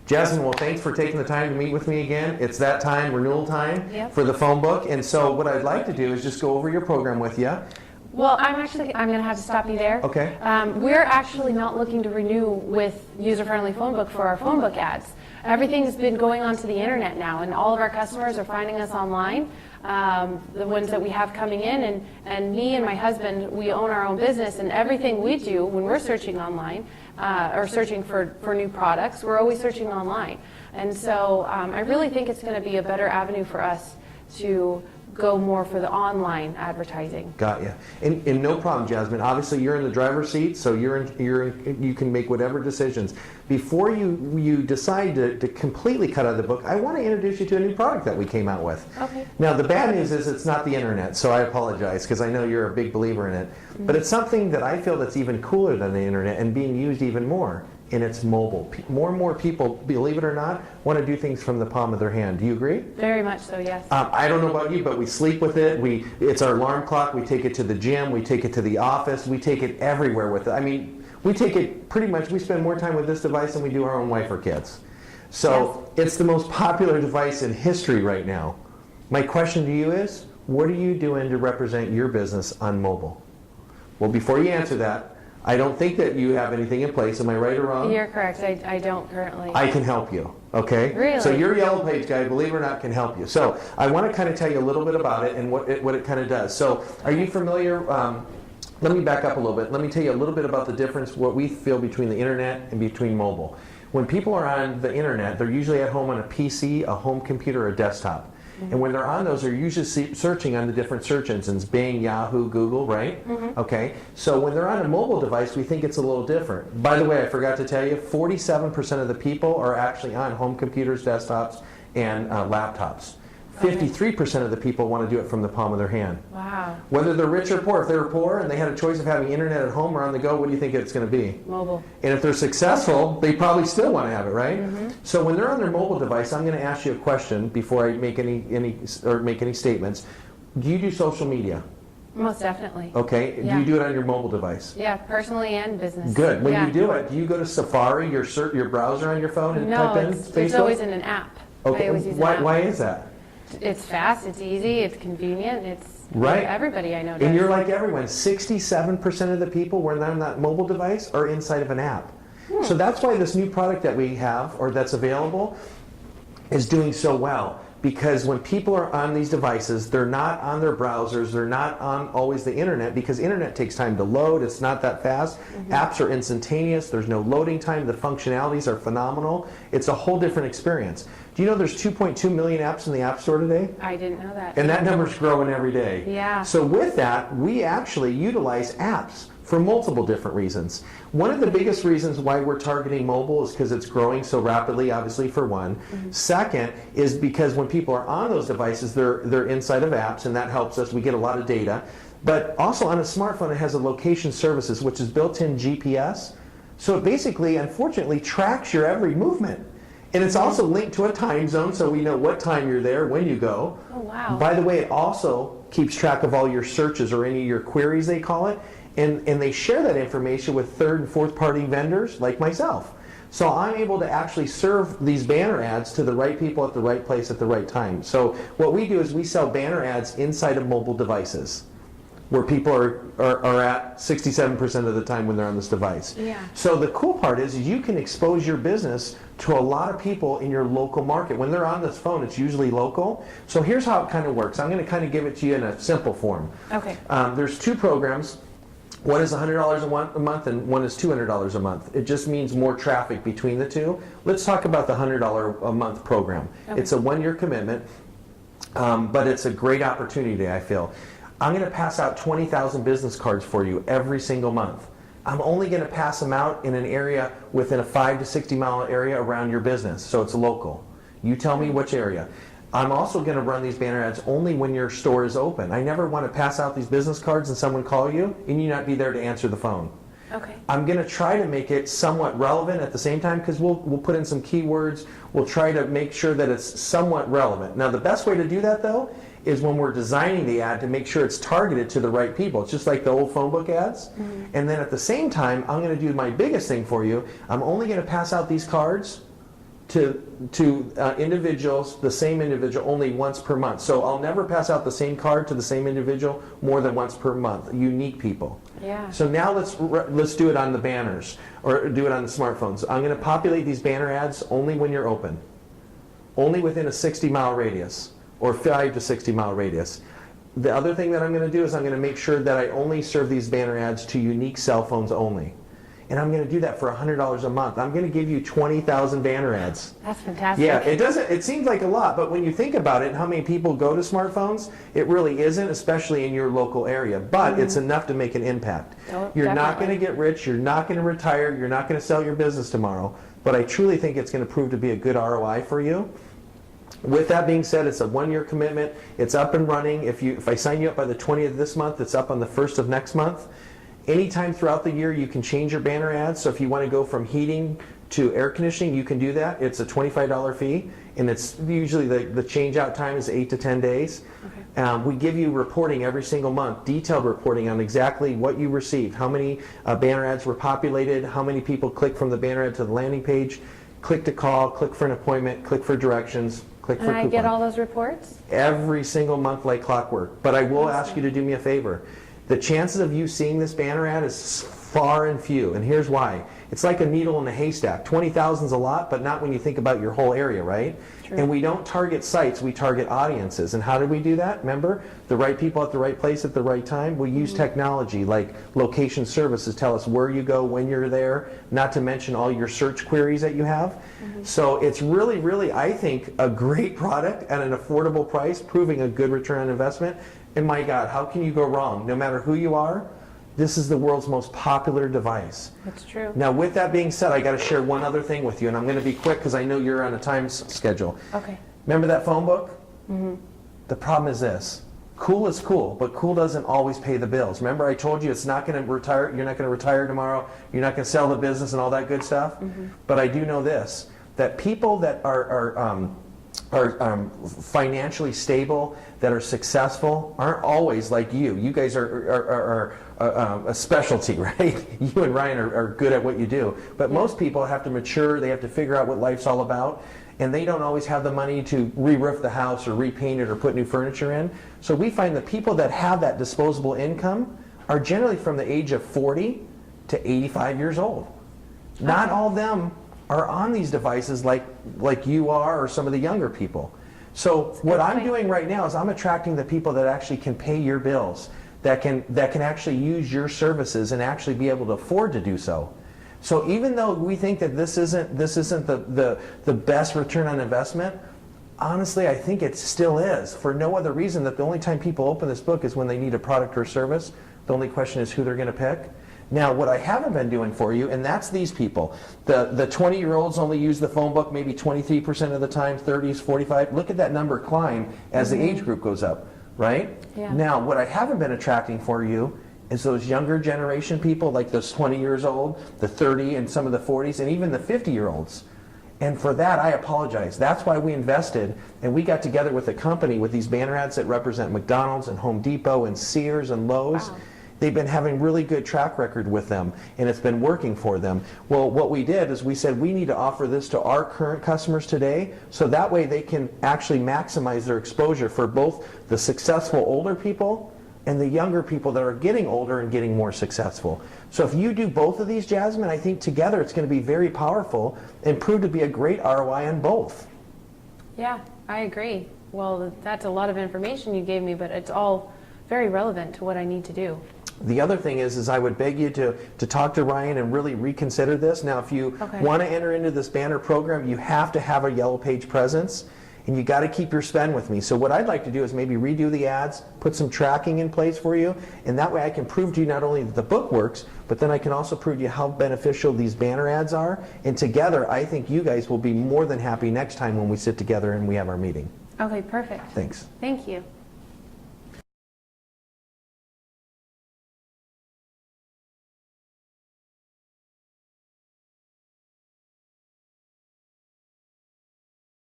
Jasmine, well, thanks for taking the time to meet with me again. It's that time, renewal time for the phone book. And so what I'd like to do is just go over your program with you. Well, I'm going to have to stop you there. Okay. We're actually not looking to renew with user-friendly phone book for our phone book ads. Everything's been going onto the internet now, and all of our customers are finding us online. The ones that we have coming in, and me and my husband, we own our own business, and everything we do when we're searching online or searching for new products, we're always searching online. And so I really think it's going to be a better avenue for us to go more for the online advertising. Got you. And no problem, Jasmine. Obviously, you're in the driver's seat, so you can make whatever decisions. Before you decide to completely cut out of the book, I want to introduce you to a new product that we came out with. Okay. Now, the bad news is it's not the internet, so I apologize, because I know you're a big believer in it. Mm-hmm. But it's something that I feel that's even cooler than the internet and being used even more. And it's mobile. More and more people, believe it or not, want to do things from the palm of their hand. Do you agree? Very much so, yes. I don't know about you, but we sleep with it. It's our alarm clock. We take it to the gym. We take it to the office. We take it everywhere with it. I mean, we take it pretty much, we spend more time with this device than we do our own wife or kids. So It's the most popular device in history right now. My question to you is, what are you doing to represent your business on mobile? Well, before you answer that, I don't think that you have anything in place. Am I right or wrong? You're correct. I don't currently. I can help you, okay? Really? So your Yellow Page guy, believe it or not, can help you. So I want to kind of tell you a little bit about it and what it kind of does. So are you familiar? Let me back up a little bit. Let me tell you a little bit about the difference, what we feel between the internet and between mobile. When people are on the internet, they're usually at home on a PC, a home computer, or a desktop. And when they're on those, they're usually searching on the different search engines, Bing, Yahoo, Google, right? Mm-hmm. Okay. So when they're on a mobile device, we think it's a little different. By the way, I forgot to tell you, 47% of the people are actually on home computers, desktops, and laptops. 53% of the people want to do it from the palm of their hand. Wow. Whether they're rich or poor, if they were poor and they had a choice of having internet at home or on the go, what do you think it's going to be? Mobile. And if they're successful, they probably still want to have it, right? Mm-hmm. So when they're on their mobile device, I'm going to ask you a question before I make any statements. Do you do social media? Most definitely. Okay. Yeah. Do you do it on your mobile device? Yeah, personally and business. Good. When you do it, do you go to Safari, your browser on your phone, and type in Facebook? No, it's always in an app. Okay. I always use an app. Why is that? It's fast, it's easy, it's convenient, it's right. Everybody I know does. And you're like everyone. 67% of the people, when they're on that mobile device, are inside of an app. So that's why this new product that we have, or that's available, is doing so well. Because when people are on these devices, they're not on their browsers, they're not on always the internet, because internet takes time to load, it's not that fast. Mm-hmm. Apps are instantaneous, there's no loading time, the functionalities are phenomenal. It's a whole different experience. Do you know there's 2.2 million apps in the App Store today? I didn't know that. And that number's growing every day. Yeah. So with that, we actually utilize apps for multiple different reasons. One of the biggest reasons why we're targeting mobile is because it's growing so rapidly, obviously, for one. Mm-hmm. Second is because when people are on those devices, they're inside of apps, and that helps us. We get a lot of data. But also on a smartphone, it has a location services, which is built-in GPS. So it basically, unfortunately, tracks your every movement. And it's also linked to a time zone, so we know what time you're there, when you go. Oh, wow. By the way, it also keeps track of all your searches or any of your queries, they call it. And they share that information with third and fourth party vendors like myself. So I'm able to actually serve these banner ads to the right people at the right place at the right time. So what we do is we sell banner ads inside of mobile devices, where people are at 67% of the time when they're on this device. Yeah. So the cool part is you can expose your business to a lot of people in your local market. When they're on this phone, it's usually local. So here's how it kind of works. I'm going to kind of give it to you in a simple form. Okay. There's two programs. One is $100 a month and one is $200 a month. It just means more traffic between the two. Let's talk about the $100 a month program. Okay. It's a one-year commitment, but it's a great opportunity, I feel. I'm going to pass out 20,000 business cards for you every single month. I'm only going to pass them out in an area within a 5 to 60 mile area around your business, so it's local. You tell me which area. I'm also going to run these banner ads only when your store is open. I never want to pass out these business cards and someone call you and you not be there to answer the phone. Okay. I'm going to try to make it somewhat relevant at the same time, because we'll put in some keywords. We'll try to make sure that it's somewhat relevant. Now, the best way to do that, though, is when we're designing the ad to make sure it's targeted to the right people. It's just like the old phone book ads. Mm-hmm. And then at the same time, I'm going to do my biggest thing for you. I'm only going to pass out these cards to individuals, the same individual, only once per month. So I'll never pass out the same card to the same individual more than once per month. Unique people. Yeah. So now let's do it on the banners or do it on the smartphones. I'm going to populate these banner ads only when you're open, only within a 60-mile radius or 5 to 60-mile radius. The other thing that I'm going to do is I'm going to make sure that I only serve these banner ads to unique cell phones only. And I'm going to do that for $100 a month. I'm going to give you 20,000 banner ads. That's fantastic. Yeah, it seems like a lot, but when you think about it and how many people go to smartphones, it really isn't, especially in your local area. But it's enough to make an impact. Oh, you're not definitely. going to get rich, you're not going to retire, you're not going to sell your business tomorrow, but I truly think it's going to prove to be a good ROI for you. With that being said, it's a 1-year commitment. It's up and running. If I sign you up by the 20th of this month, it's up on the 1st of next month. Anytime throughout the year, you can change your banner ads. So if you want to go from heating to air conditioning, you can do that. It's a $25 fee, and it's usually the change out time is 8 to 10 days. Okay. We give you reporting every single month, detailed reporting on exactly what you received, how many banner ads were populated, how many people clicked from the banner ad to the landing page, click to call, click for an appointment, click for directions, click for And I coupon. get all those reports? Every single month like clockwork. But I will ask you to do me a favor. The chances of you seeing this banner ad is far and few, and here's why. It's like a needle in a haystack. 20,000 is a lot, but not when you think about your whole area, right? True. And we don't target sites, we target audiences. And how do we do that? Remember, the right people at the right place at the right time. We use technology like location services tell us where you go, when you're there, not to mention all your search queries that you have. So it's really, really, I think, a great product at an affordable price, proving a good return on investment. And my God, how can you go wrong? No matter who you are, this is the world's most popular device. That's true. Now, with that being said, I got to share one other thing with you, and I'm going to be quick because I know you're on a time schedule. Okay. Remember that phone book? The problem is this. Cool is cool, but cool doesn't always pay the bills. Remember I told you it's not going to retire, you're not going to retire tomorrow, you're not going to sell the business and all that good stuff? But I do know this, that people that are financially stable, that are successful, aren't always like you. You guys are a specialty, right? You and Ryan are good at what you do. But most people have to mature, they have to figure out what life's all about, and they don't always have the money to re-roof the house or repaint it or put new furniture in. So we find the people that have that disposable income are generally from the age of 40 to 85 years old. Not all of them are on these devices like you are or some of the younger people. So what I'm doing right now is I'm attracting the people that actually can pay your bills, that can actually use your services and actually be able to afford to do so. So even though we think that this isn't the best return on investment, honestly I think it still is, for no other reason that the only time people open this book is when they need a product or service. The only question is who they're going to pick. Now, what I haven't been doing for you, and that's these people. The 20-year-olds only use the phone book maybe 23% of the time, 30s, 45. Look at that number climb as the age group goes up, right? Yeah. Now, what I haven't been attracting for you is those younger generation people, like those 20 years old, the 30 and some of the 40s, and even the 50-year-olds. And for that, I apologize. That's why we invested, and we got together with a company with these banner ads that represent McDonald's and Home Depot and Sears and Lowe's. Wow. They've been having really good track record with them, and it's been working for them. Well, what we did is we said we need to offer this to our current customers today, so that way they can actually maximize their exposure for both the successful older people and the younger people that are getting older and getting more successful. So if you do both of these, Jasmine, I think together it's going to be very powerful and prove to be a great ROI on both. Yeah, I agree. Well, that's a lot of information you gave me, but it's all very relevant to what I need to do. The other thing is I would beg you to talk to Ryan and really reconsider this. Now, if you want to enter into this banner program, you have to have a Yellow Page presence, and you got to keep your spend with me. So what I'd like to do is maybe redo the ads, put some tracking in place for you, and that way I can prove to you not only that the book works, but then I can also prove to you how beneficial these banner ads are. And together, I think you guys will be more than happy next time when we sit together and we have our meeting. Okay, perfect. Thanks. Thank you.